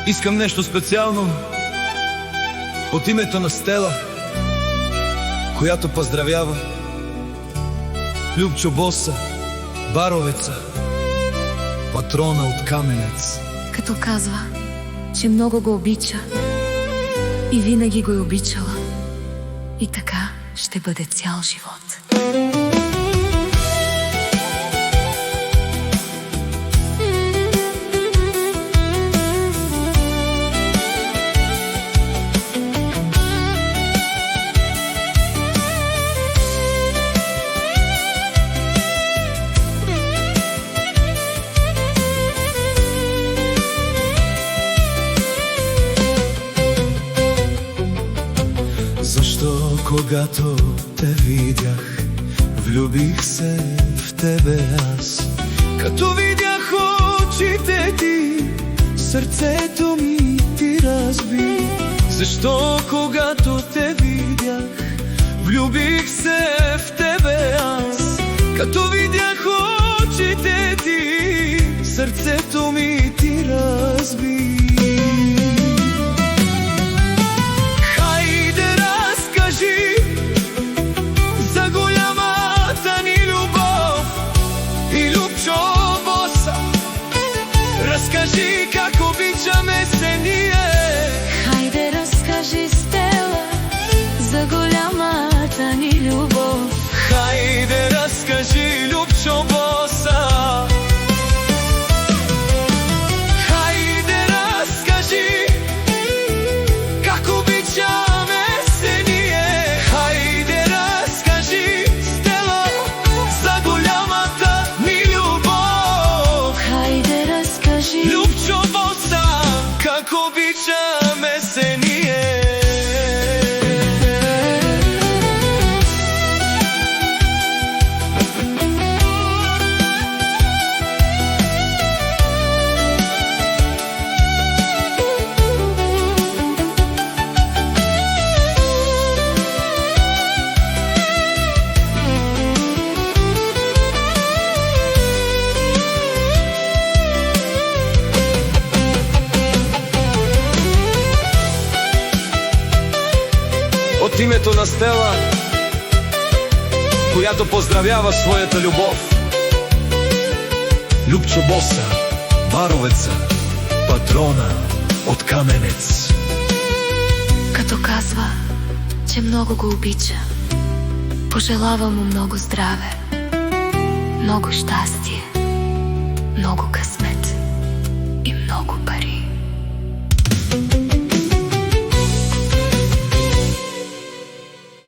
Искам нещо специално от името на Стела, която поздравява Любчо Боса, Баровеца, патрона от Каменец. Като казва, че много го обича и винаги го е обичала, и така ще бъде цял живот. Защо когато те видях, влюбих се в тебе аз? Като видях очите ти, сърцето ми ти разби. Защо когато те видях, влюбих се в тебе аз? Като видях очите ти, сърцето ми ти разби. За голямата ни любов и Любчо Боса, разкажи как обичаме се ние. Хайде разкажи, Стела, за голямата ни любов. Хайде разкажи, Любчо Боса. Хайде разкажи как обичаме се ние. Хайде разкажи, Стела, за голямата ни любов. Хайде разкажи, Любчо Боса, как обичаме се ние. От името на Стела, която поздравява своята любов, Любчо Боса, Баровеца, патрона от Каменец. като казва, че много го обича, пожелава му много здраве, много щастие, много късмет и много пари.